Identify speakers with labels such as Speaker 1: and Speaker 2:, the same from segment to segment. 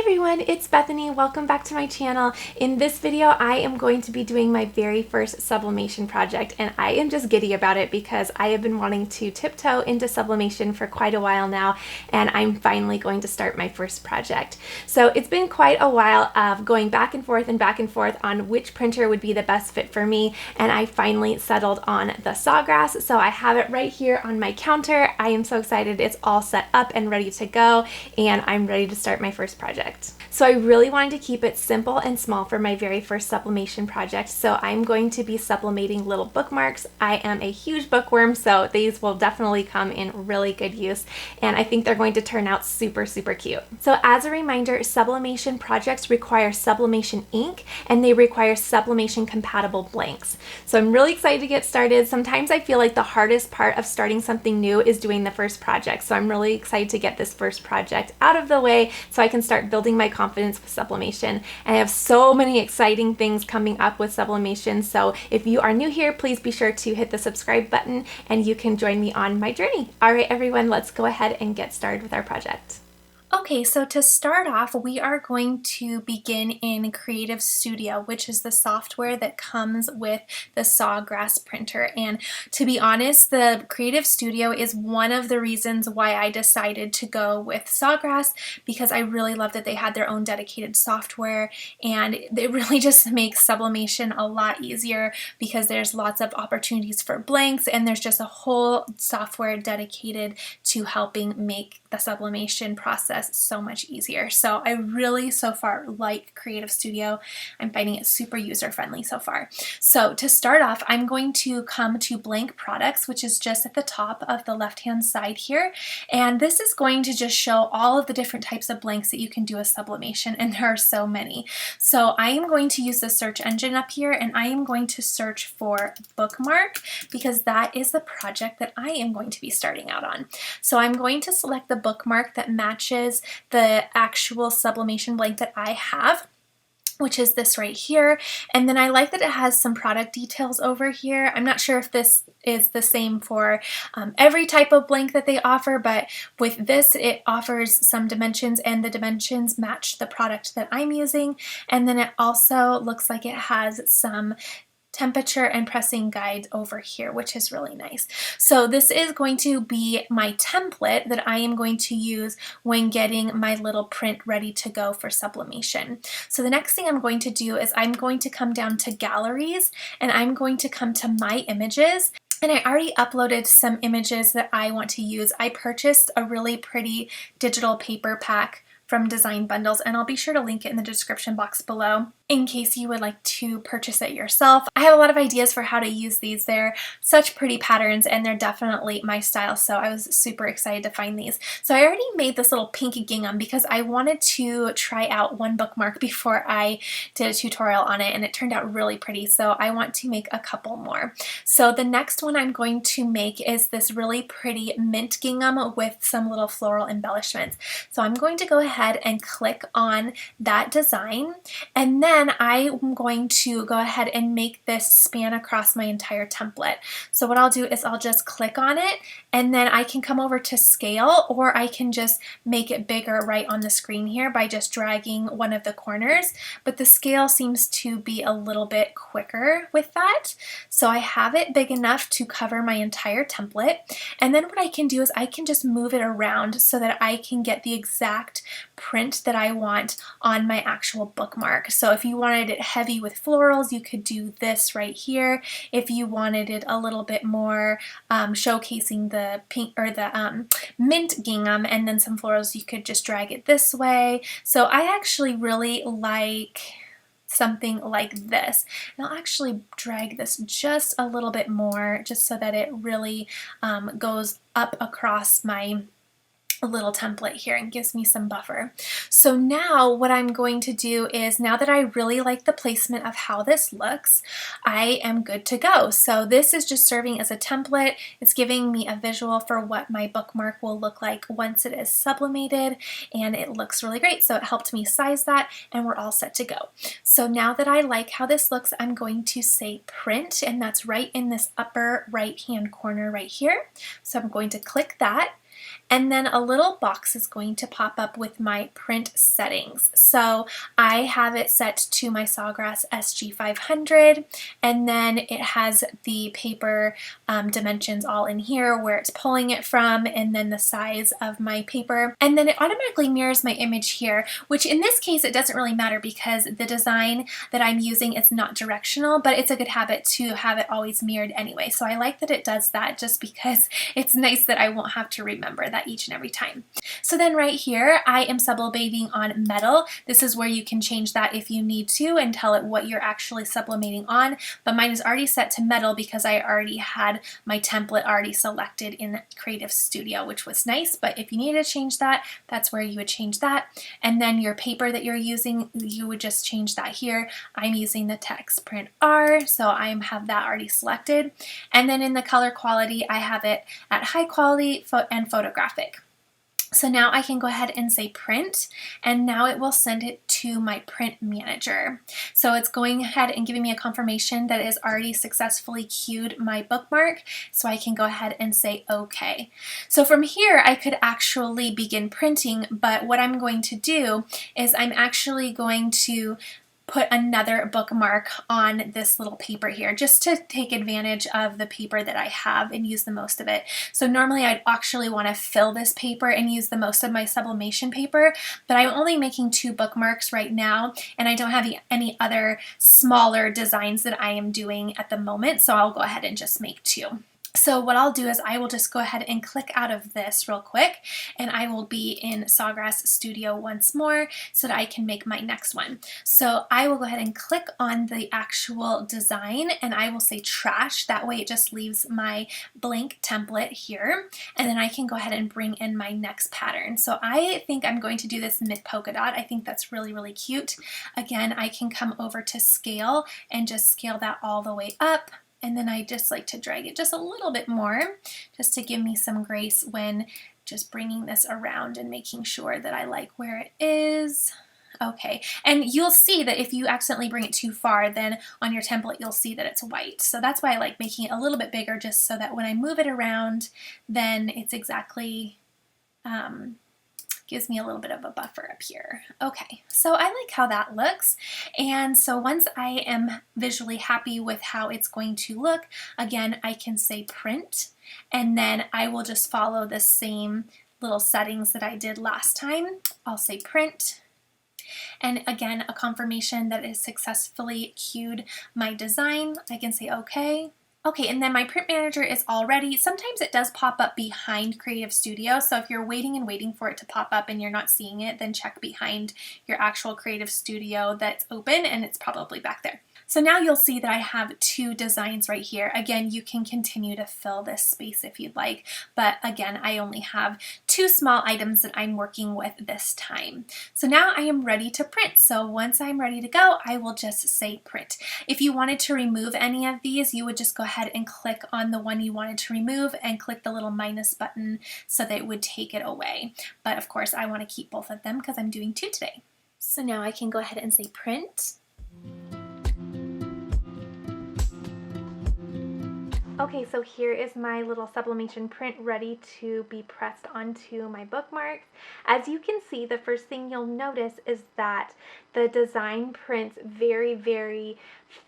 Speaker 1: everyone, it's Bethany. Welcome back to my channel. In this video, I am going to be doing my very first sublimation project, and I am just giddy about it because I have been wanting to tiptoe into sublimation for quite a while now, and I'm finally going to start my first project. So it's been quite a while of going back and forth on which printer would be the best fit for me, and I finally settled on the Sawgrass. So I have it right here on my counter. I am so excited. It's all set up and ready to go, and I'm ready to start my first project. So I really wanted to keep it simple and small for my very first sublimation project. So I'm going to be sublimating little bookmarks. I am a huge bookworm, so these will definitely come in really good use, and I think they're going to turn out super cute. So as a reminder, sublimation projects require sublimation ink, and they require sublimation compatible blanks. So I'm really excited to get started. Sometimes I feel like the hardest part of starting something new is doing the first project. So I'm really excited to get this first project out of the way so I can start building my confidence with sublimation. And I have so many exciting things coming up with sublimation. So if you are new here, please be sure to hit the subscribe button and you can join me on my journey. All right, everyone, let's go ahead and get started with our project. Okay, so to start off, we are going to begin in Creative Studio, which is the software that comes with the Sawgrass printer. And to be honest, the Creative Studio is one of the reasons why I decided to go with Sawgrass, because I really love that they had their own dedicated software, and it really just makes sublimation a lot easier because there's lots of opportunities for blanks, and there's just a whole software dedicated to helping make the sublimation process so much easier. So I really so far like Creative Studio. I'm finding it super user friendly so far. So to start off, I'm going to come to blank products, which is just at the top of the left hand side here, and this is going to just show all of the different types of blanks that you can do with sublimation, and there are so many. So I am going to use the search engine up here, and I am going to search for bookmark because that is the project that I am going to be starting out on. So I'm going to select the bookmark that matches the actual sublimation blank that I have, which is this right here. And then I like that it has some product details over here. I'm not sure if this is the same for every type of blank that they offer, but with this it offers some dimensions, and the dimensions match the product that I'm using. And then it also looks like it has some temperature and pressing guides over here, which is really nice. So this is going to be my template that I am going to use when getting my little print ready to go for sublimation. So the next thing I'm going to do is I'm going to come down to galleries, and I'm going to come to my images. And I already uploaded some images that I want to use. I purchased a really pretty digital paper pack from Design Bundles, and I'll be sure to link it in the description box below in case you would like to purchase it yourself. I have a lot of ideas for how to use these. They're such pretty patterns, and they're definitely my style, so I was super excited to find these. So I already made this little pink gingham because I wanted to try out one bookmark before I did a tutorial on it, and it turned out really pretty, so I want to make a couple more. So the next one I'm going to make is this really pretty mint gingham with some little floral embellishments. So I'm going to go ahead and click on that design, and then I'm going to go ahead and make this span across my entire template. So what I'll do is I'll just click on it, and then I can come over to scale, or I can just make it bigger right on the screen here by just dragging one of the corners, but the scale seems to be a little bit quicker with that. So I have it big enough to cover my entire template, and then what I can do is I can just move it around so that I can get the exact print that I want on my actual bookmark. So if you wanted it heavy with florals, you could do this right here. If you wanted it a little bit more showcasing the pink or the mint gingham and then some florals, you could just drag it this way. So I actually really like something like this, and I'll actually drag this just a little bit more just so that it really goes up across my a little template here and gives me some buffer. So now what I'm going to do is, now that I really like the placement of how this looks, I am good to go. So this is just serving as a template. It's giving me a visual for what my bookmark will look like once it is sublimated, and it looks really great. So it helped me size that, and we're all set to go. So now that I like how this looks, I'm going to say print, and that's right in this upper right hand corner right here. So I'm going to click that. And then a little box is going to pop up with my print settings. So I have it set to my Sawgrass Sg500, and then it has the paper dimensions all in here, where it's pulling it from, and then the size of my paper. And then it automatically mirrors my image here, which in this case it doesn't really matter because the design that I'm using is not directional, but it's a good habit to have it always mirrored anyway. So I like that it does that, just because it's nice that I won't have to remember that each and every time. So then right here, I am sublimating on metal. This is where you can change that if you need to and tell it what you're actually sublimating on, but mine is already set to metal because I already had my template already selected in Creative Studio, which was nice. But if you need to change that, that's where you would change that. And then your paper that you're using, you would just change that here. I'm using the text print R, so I have that already selected. And then in the color quality, I have it at high quality and photographic. So now I can go ahead and say print, and now it will send it to my print manager. So it's going ahead and giving me a confirmation that it has already successfully queued my bookmark, so I can go ahead and say OK. So from here I could actually begin printing, but what I'm going to do is I'm actually going to put another bookmark on this little paper here, just to take advantage of the paper that I have and use the most of it. So normally I'd actually want to fill this paper and use the most of my sublimation paper, but I'm only making 2 bookmarks right now, and I don't have any other smaller designs that I am doing at the moment, so I'll go ahead and just make 2. So what I'll do is I will just go ahead and click out of this real quick, and I will be in Sawgrass Studio once more so that I can make my next one. So I will go ahead and click on the actual design, and I will say trash. That way it just leaves my blank template here, and then I can go ahead and bring in my next pattern. So I think I'm going to do this mid polka dot. I think that's really, really cute. Again, I can come over to scale and just scale that all the way up. And then I just like to drag it just a little bit more, just to give me some grace when just bringing this around and making sure that I like where it is. Okay, and you'll see that if you accidentally bring it too far, then on your template you'll see that it's white. So that's why I like making it a little bit bigger, just so that when I move it around, then it's exactly gives me a little bit of a buffer up here. Okay, so I like how that looks. And so once I am visually happy with how it's going to look, again, I can say print, and then I will just follow the same little settings that I did last time. I'll say print, and again, a confirmation that it has successfully queued my design. I can say okay. Okay, and then my print manager is all ready. Sometimes it does pop up behind Creative Studio, so if you're waiting and waiting for it to pop up and you're not seeing it, then check behind your actual Creative Studio that's open, and it's probably back there. So now you'll see that I have 2 designs right here. Again, you can continue to fill this space if you'd like, but again, I only have 2 small items that I'm working with this time. So now I am ready to print. So once I'm ready to go, I will just say print. If you wanted to remove any of these, you would just go ahead and click on the one you wanted to remove and click the little minus button so that it would take it away. But of course, I want to keep both of them because I'm doing 2 today. So now I can go ahead and say print. Okay, so here is my little sublimation print ready to be pressed onto my bookmarks. As you can see, the first thing you'll notice is that the design prints very, very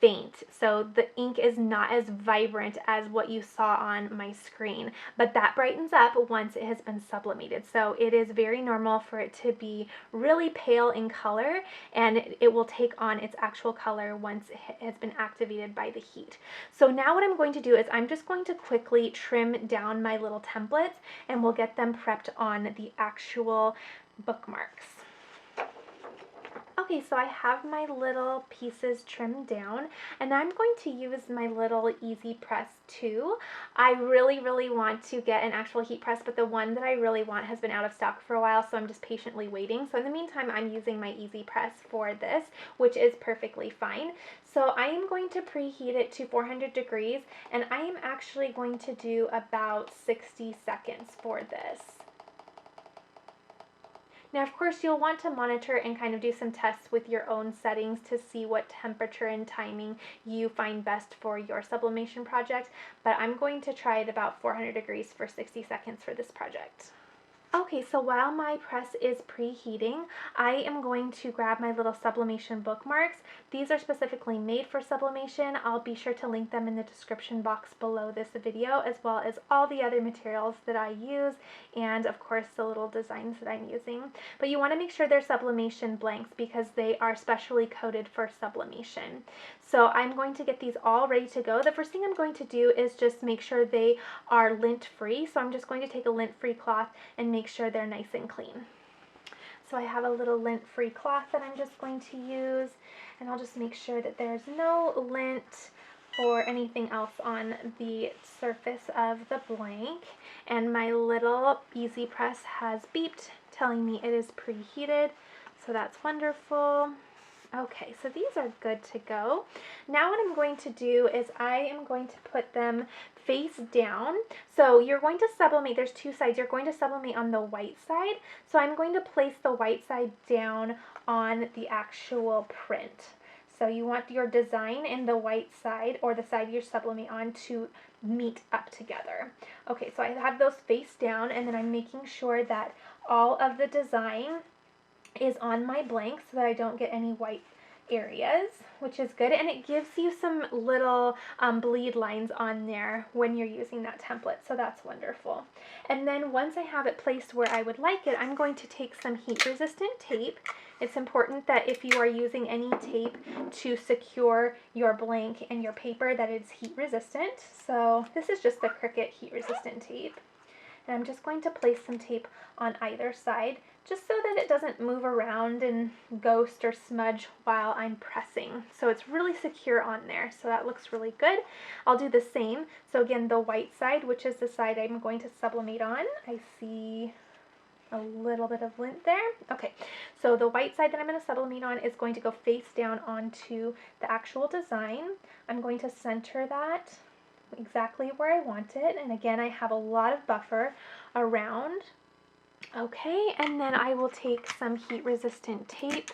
Speaker 1: faint. So the ink is not as vibrant as what you saw on my screen, but that brightens up once it has been sublimated. So it is very normal for it to be really pale in color, and it will take on its actual color once it has been activated by the heat. So now what I'm going to do is I'm just going to quickly trim down my little templates, and we'll get them prepped on the actual bookmarks. Okay, so I have my little pieces trimmed down, and I'm going to use my little Easy Press 2. I really want to get an actual heat press, but the one that I really want has been out of stock for a while, so I'm just patiently waiting. So in the meantime, I'm using my Easy Press for this, which is perfectly fine. So I am going to preheat it to 400 degrees, and I am actually going to do about 60 seconds for this. Now, of course, you'll want to monitor and kind of do some tests with your own settings to see what temperature and timing you find best for your sublimation project, but I'm going to try at about 400 degrees for 60 seconds for this project. Okay, so while my press is preheating, I am going to grab my little sublimation bookmarks. These are specifically made for sublimation. I'll be sure to link them in the description box below this video, as well as all the other materials that I use, and of course the little designs that I'm using. But you want to make sure they're sublimation blanks because they are specially coded for sublimation. So I'm going to get these all ready to go. The first thing I'm going to do is just make sure they are lint free. So I'm just going to take a lint free cloth and make sure they're nice and clean. So I have a little lint-free cloth that I'm just going to use, and I'll just make sure that there's no lint or anything else on the surface of the blank. And my little Easy Press has beeped telling me it is preheated, so that's wonderful. Okay, so these are good to go. Now what I'm going to do is I am going to put them face down. So you're going to sublimate, there's two sides. You're going to sublimate on the white side. So I'm going to place the white side down on the actual print. So you want your design and the white side, or the side you sublimate on, to meet up together. Okay, so I have those face down, and then I'm making sure that all of the design is on my blank so that I don't get any white areas, which is good, and it gives you some little bleed lines on there when you're using that template, so that's wonderful. And then once I have it placed where I would like it, I'm going to take some heat resistant tape. It's important that if you are using any tape to secure your blank and your paper, that it's heat resistant. So this is just the Cricut heat resistant tape. And I'm just going to place some tape on either side just so that it doesn't move around and ghost or smudge while I'm pressing. So it's really secure on there, so that looks really good. I'll do the same. So again, the white side, which is the side I'm going to sublimate on, I see a little bit of lint there. Okay, so the white side that I'm going to sublimate on is going to go face down onto the actual design. I'm going to center that exactly where I want it, and again I have a lot of buffer around. Okay, and then I will take some heat resistant tape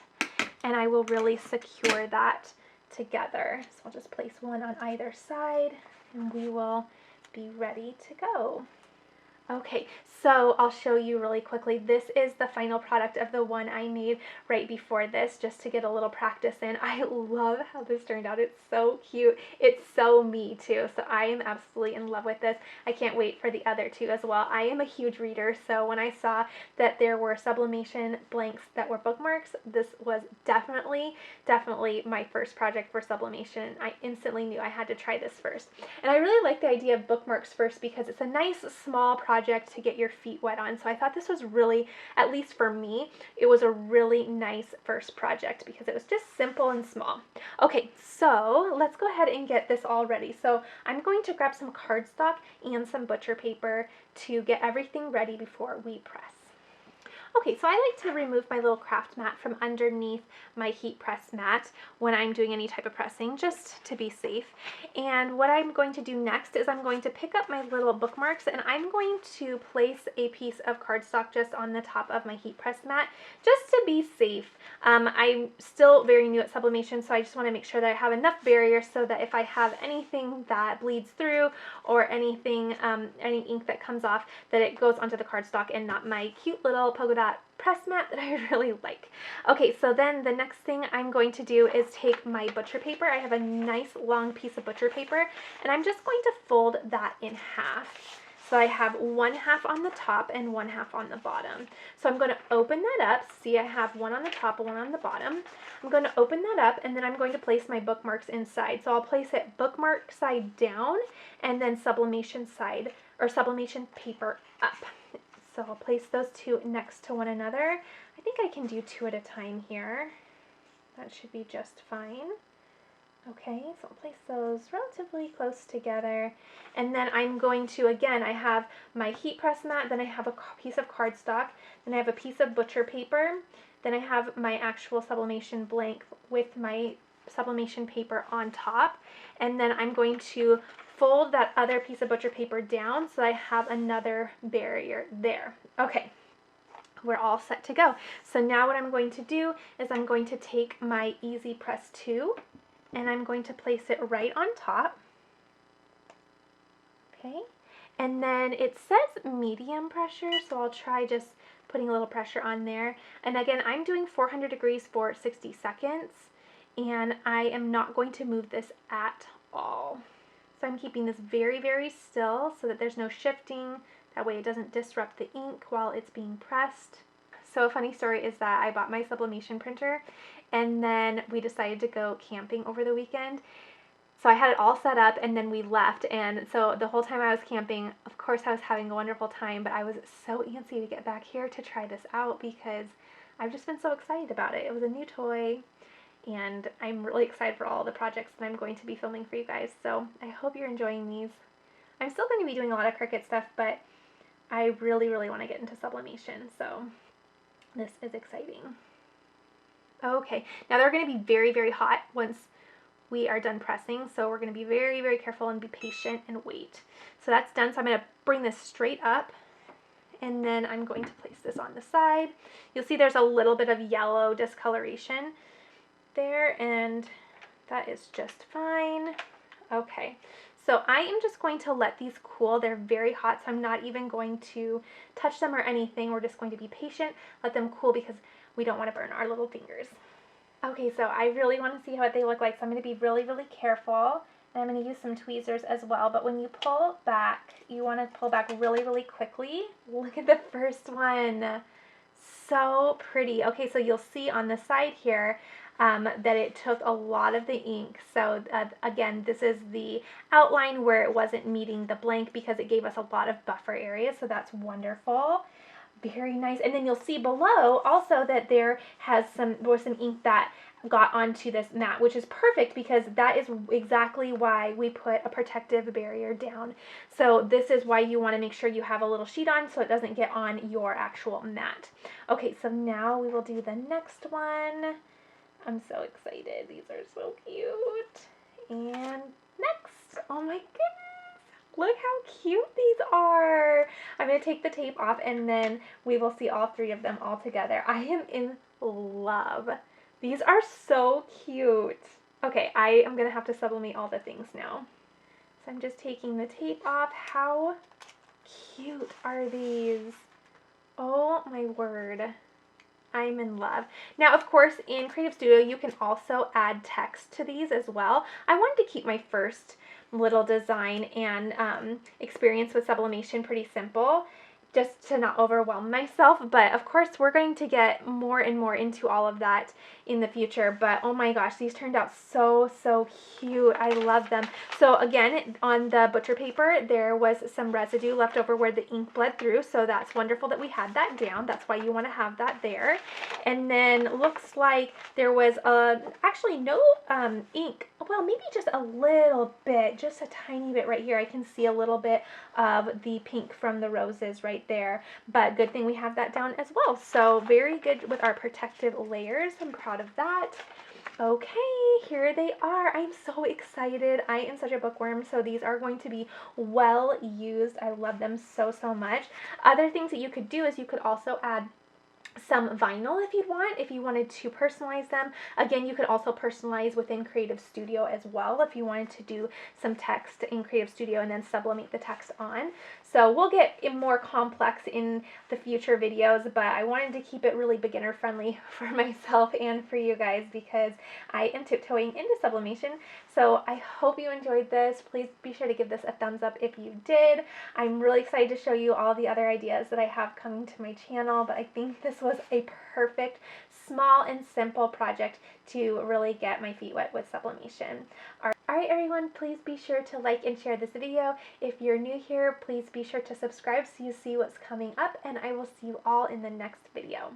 Speaker 1: and I will really secure that together. So I'll just place one on either side and we will be ready to go. Okay, so I'll show you really quickly. This is the final product of the one I made right before this, just to get a little practice in. I love how this turned out. It's so cute. It's so me too, so I am absolutely in love with this. I can't wait for the other two as well. I am a huge reader, so when I saw that there were sublimation blanks that were bookmarks, this was definitely my first project for sublimation. I instantly knew I had to try this first. And I really like the idea of bookmarks first because it's a nice small project to get your feet wet on. So I thought this was really, at least for me, it was a really nice first project because it was just simple and small. Okay, so let's go ahead and get this all ready. So I'm going to grab some cardstock and some butcher paper to get everything ready before we press. Okay, so I like to remove my little craft mat from underneath my heat press mat when I'm doing any type of pressing, just to be safe. And what I'm going to do next is I'm going to pick up my little bookmarks and I'm going to place a piece of cardstock just on the top of my heat press mat, just to be safe. I'm still very new at sublimation, so I just want to make sure that I have enough barrier so that if I have anything that bleeds through or anything, any ink that comes off, that it goes onto the cardstock and not my cute little polka dot press mat that I really like. Okay, so then the next thing I'm going to do is take my butcher paper. I have a nice long piece of butcher paper and I'm just going to fold that in half. So I have one half on the top and one half on the bottom. So I'm going to open that up. See, I have one on the top and one on the bottom. I'm going to open that up and then I'm going to place my bookmarks inside. So I'll place it bookmark side down and then sublimation side, or sublimation paper up. So I'll place those two next to one another. I think I can do two at a time here. That should be just fine. Okay, so I'll place those relatively close together. And then I'm going to, again, I have my heat press mat, then I have a piece of cardstock, then I have a piece of butcher paper, then I have my actual sublimation blank with my sublimation paper on top, and then I'm going to fold that other piece of butcher paper down so I have another barrier there. Okay, we're all set to go. So now what I'm going to do is I'm going to take my Easy Press 2 and I'm going to place it right on top. Okay, And then it says medium pressure, so I'll try just putting a little pressure on there. And again, I'm doing 400 degrees for 60 seconds, and I am not going to move this at all. So I'm keeping this very, very still so that there's no shifting. That way it doesn't disrupt the ink while it's being pressed. So a funny story is that I bought my sublimation printer, and then we decided to go camping over the weekend. So I had it all set up, and then we left, and so the whole time I was camping, of course I was having a wonderful time, but I was so antsy to get back here to try this out because I've just been so excited about it. It was a new toy, and I'm really excited for all the projects that I'm going to be filming for you guys, so I hope you're enjoying these. I'm still going to be doing a lot of Cricut stuff, but I really, really want to get into sublimation, so this is exciting. Okay, now they're going to be very, very hot once we are done pressing, so we're going to be very, very careful and be patient and wait. So that's done, so I'm going to bring this straight up, and then I'm going to place this on the side. You'll see there's a little bit of yellow discoloration there, and that is just fine. Okay, so I am just going to let these cool. They're very hot, so I'm not even going to touch them or anything. We're just going to be patient, let them cool, because we don't want to burn our little fingers. Okay, so I really want to see what they look like, so I'm going to be really, really careful. And I'm going to use some tweezers as well, but when you pull back, you want to pull back really, really quickly. Look at the first one. So pretty. Okay, so you'll see on the side here that it took a lot of the ink. So again, this is the outline where it wasn't meeting the blank because it gave us a lot of buffer area, so that's wonderful. Very nice. And then you'll see below also that there was some ink that got onto this mat, which is perfect because that is exactly why we put a protective barrier down. So this is why you want to make sure you have a little sheet on so it doesn't get on your actual mat. Okay, so now we will do the next one. I'm so excited. These are so cute. And next, oh my goodness, look how cute these are. I'm going to take the tape off, and then we will see all three of them all together. I am in love. These are so cute. Okay, I am going to have to sublimate all the things now. So I'm just taking the tape off. How cute are these? Oh my word. I'm in love. Now, of course, in Creative Studio, you can also add text to these as well. I wanted to keep my first little design and experience with sublimation pretty simple, just to not overwhelm myself, but of course we're going to get more and more into all of that in the future. But oh my gosh, these turned out so, so cute. I love them. So again, on the butcher paper, there was some residue left over where the ink bled through, so that's wonderful that we had that down. That's why you want to have that there. And then looks like there was actually no ink, well, maybe just a little bit, just a tiny bit right here. I can see a little bit of the pink from the roses right there, but good thing we have that down as well. So very good with our protective layers. I'm proud of that. Okay, here they are. I'm so excited. I am such a bookworm, so these are going to be well used. I love them so, so much. Other things that you could do is you could also add some vinyl if you'd want, if you wanted to personalize them. Again, you could also personalize within Creative Studio as well if you wanted to do some text in Creative Studio and then sublimate the text on. So we'll get more complex in the future videos, but I wanted to keep it really beginner friendly for myself and for you guys because I am tiptoeing into sublimation. So I hope you enjoyed this. Please be sure to give this a thumbs up if you did. I'm really excited to show you all the other ideas that I have coming to my channel, but I think this was a perfect, small and simple project to really get my feet wet with sublimation. Alright everyone, please be sure to like and share this video. If you're new here, please be sure to subscribe so you see what's coming up, and I will see you all in the next video.